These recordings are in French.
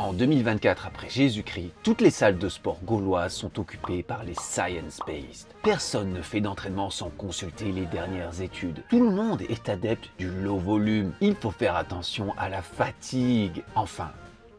En 2024 après Jésus-Christ, toutes les salles de sport gauloises sont occupées par les science-based. Personne ne fait d'entraînement sans consulter les dernières études. Tout le monde est adepte du low volume. Il faut faire attention à la fatigue. Enfin,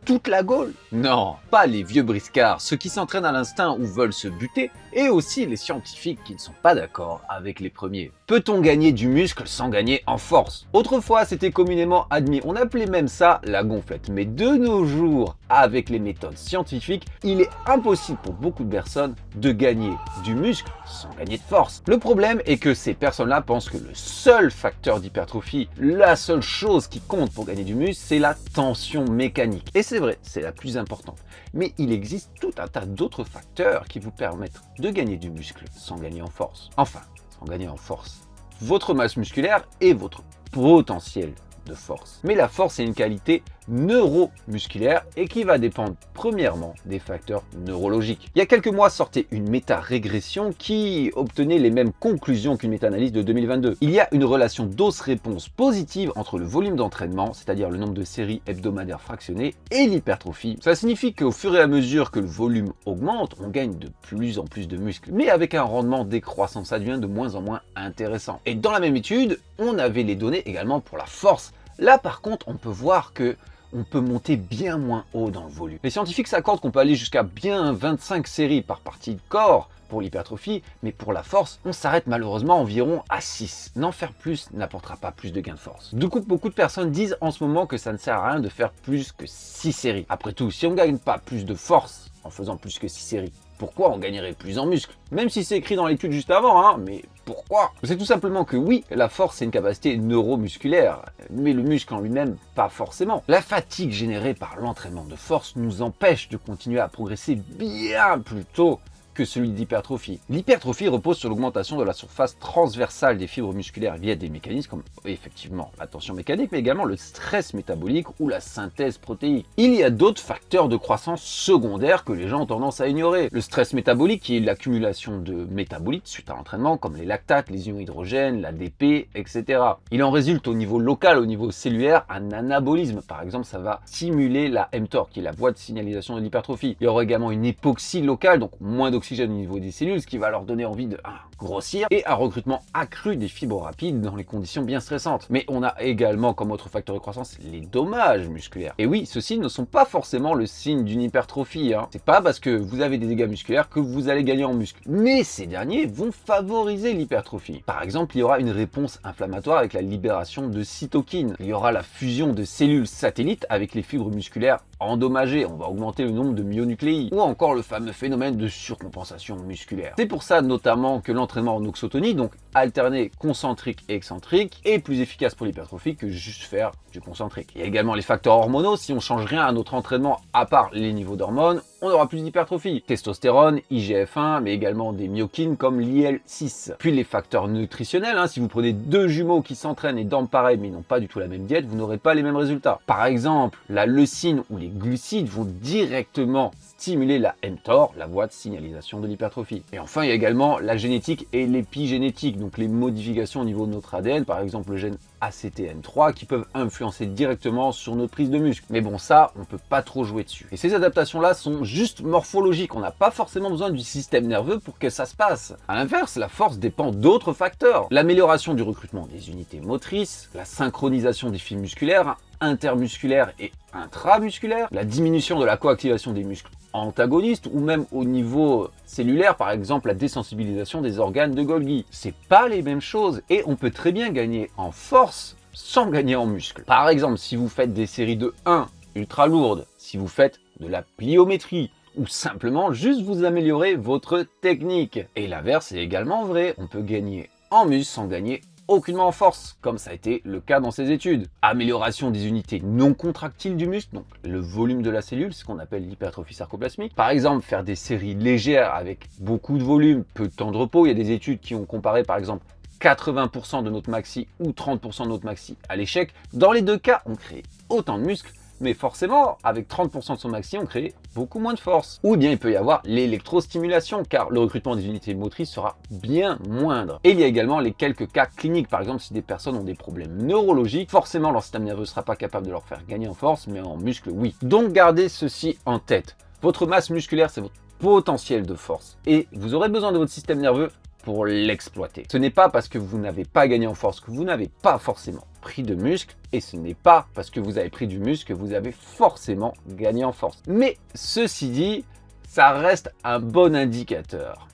toute la Gaule? Non, pas les vieux briscards, ceux qui s'entraînent à l'instinct ou veulent se buter, et aussi les scientifiques qui ne sont pas d'accord avec les premiers. Peut-on gagner du muscle sans gagner en force? Autrefois, c'était communément admis, on appelait même ça la gonflette. Mais de nos jours, avec les méthodes scientifiques, il est impossible pour beaucoup de personnes de gagner du muscle sans gagner de force. Le problème est que ces personnes-là pensent que le seul facteur d'hypertrophie, la seule chose qui compte pour gagner du muscle, c'est la tension mécanique. Et c'est vrai, c'est la plus importante. Mais il existe tout un tas d'autres facteurs qui vous permettent de gagner du muscle sans gagner en force. Enfin, sans gagner en force. Votre masse musculaire et votre potentiel de force. Mais la force est une qualité neuromusculaire et qui va dépendre premièrement des facteurs neurologiques. Il y a quelques mois sortait une méta-régression qui obtenait les mêmes conclusions qu'une méta-analyse de 2022. Il y a une relation dose-réponse positive entre le volume d'entraînement, c'est-à-dire le nombre de séries hebdomadaires fractionnées, et l'hypertrophie. Ça signifie qu'au fur et à mesure que le volume augmente, on gagne de plus en plus de muscles, mais avec un rendement décroissant, ça devient de moins en moins intéressant. Et dans la même étude, on avait les données également pour la force. Là par contre, on peut voir que on peut monter bien moins haut dans le volume. Les scientifiques s'accordent qu'on peut aller jusqu'à bien 25 séries par partie de corps pour l'hypertrophie, mais pour la force, on s'arrête malheureusement environ à 6. N'en faire plus n'apportera pas plus de gain de force. Du coup, beaucoup de personnes disent en ce moment que ça ne sert à rien de faire plus que 6 séries. Après tout, si on ne gagne pas plus de force en faisant plus que 6 séries, pourquoi on gagnerait plus en muscle? Même si c'est écrit dans l'étude juste avant, hein, mais pourquoi? C'est tout simplement que oui, la force c'est une capacité neuromusculaire, mais le muscle en lui-même, pas forcément. La fatigue générée par l'entraînement de force nous empêche de continuer à progresser bien plus tôt que celui d'hypertrophie. L'hypertrophie repose sur l'augmentation de la surface transversale des fibres musculaires via des mécanismes comme effectivement la tension mécanique, mais également le stress métabolique ou la synthèse protéique. Il y a d'autres facteurs de croissance secondaires que les gens ont tendance à ignorer. Le stress métabolique qui est l'accumulation de métabolites suite à l'entraînement comme les lactates, les ions hydrogène, l'ADP, etc. Il en résulte au niveau local, au niveau cellulaire, un anabolisme. Par exemple, ça va stimuler la mTOR qui est la voie de signalisation de l'hypertrophie. Il y aura également une hypoxie locale, donc moins d'oxygène au niveau des cellules, ce qui va leur donner envie de grossir, et un recrutement accru des fibres rapides dans les conditions bien stressantes. Mais on a également comme autre facteur de croissance les dommages musculaires. Et oui, ceux-ci ne sont pas forcément le signe d'une hypertrophie. C'est pas parce que vous avez des dégâts musculaires que vous allez gagner en muscle. Mais ces derniers vont favoriser l'hypertrophie. Par exemple, il y aura une réponse inflammatoire avec la libération de cytokines. Il y aura la fusion de cellules satellites avec les fibres musculaires endommagées. On va augmenter le nombre de myonucléi. Ou encore le fameux phénomène de surcompensation musculaire. C'est pour ça notamment que l'entraînement en oxotonie, donc alterner concentrique et excentrique, est plus efficace pour l'hypertrophie que juste faire du concentrique. Il y a également les facteurs hormonaux. Si on change rien à notre entraînement à part les niveaux d'hormones, on aura plus d'hypertrophie. Testostérone, IGF-1, mais également des myokines comme l'IL-6. Puis les facteurs nutritionnels, si vous prenez deux jumeaux qui s'entraînent et dorment pareil mais n'ont pas du tout la même diète, vous n'aurez pas les mêmes résultats. Par exemple, la leucine ou les glucides vont directement stimuler la mTOR, la voie de signalisation de l'hypertrophie. Et enfin, il y a également la génétique et l'épigénétique, donc les modifications au niveau de notre ADN, par exemple le gène ACTN3, qui peuvent influencer directement sur notre prise de muscle. Mais bon, ça, on peut pas trop jouer dessus. Et ces adaptations-là sont juste morphologiques. On n'a pas forcément besoin du système nerveux pour que ça se passe. À l'inverse, la force dépend d'autres facteurs. L'amélioration du recrutement des unités motrices, la synchronisation des fibres musculaires, intermusculaires et intramusculaires, la diminution de la coactivation des muscles antagonistes ou même au niveau cellulaire, par exemple la désensibilisation des organes de Golgi. C'est pas les mêmes choses et on peut très bien gagner en force sans gagner en muscle. Par exemple, si vous faites des séries de 1 ultra lourdes, si vous faites de la pliométrie, ou simplement juste vous améliorer votre technique. Et l'inverse est également vrai, on peut gagner en muscle sans gagner aucunement en force, comme ça a été le cas dans ces études. Amélioration des unités non contractiles du muscle, donc le volume de la cellule, ce qu'on appelle l'hypertrophie sarcoplasmique. Par exemple, faire des séries légères avec beaucoup de volume, peu de temps de repos. Il y a des études qui ont comparé par exemple 80% de notre maxi ou 30% de notre maxi à l'échec. Dans les deux cas, on crée autant de muscles, mais forcément, avec 30% de son maxi, on crée beaucoup moins de force. Ou bien il peut y avoir l'électrostimulation, car le recrutement des unités motrices sera bien moindre. Et il y a également les quelques cas cliniques, par exemple si des personnes ont des problèmes neurologiques, forcément leur système nerveux ne sera pas capable de leur faire gagner en force, mais en muscle, oui. Donc gardez ceci en tête. Votre masse musculaire, c'est votre potentiel de force. Et vous aurez besoin de votre système nerveux pour l'exploiter. Ce n'est pas parce que vous n'avez pas gagné en force que vous n'avez pas forcément pris de muscle, et ce n'est pas parce que vous avez pris du muscle que vous avez forcément gagné en force. Mais ceci dit, ça reste un bon indicateur.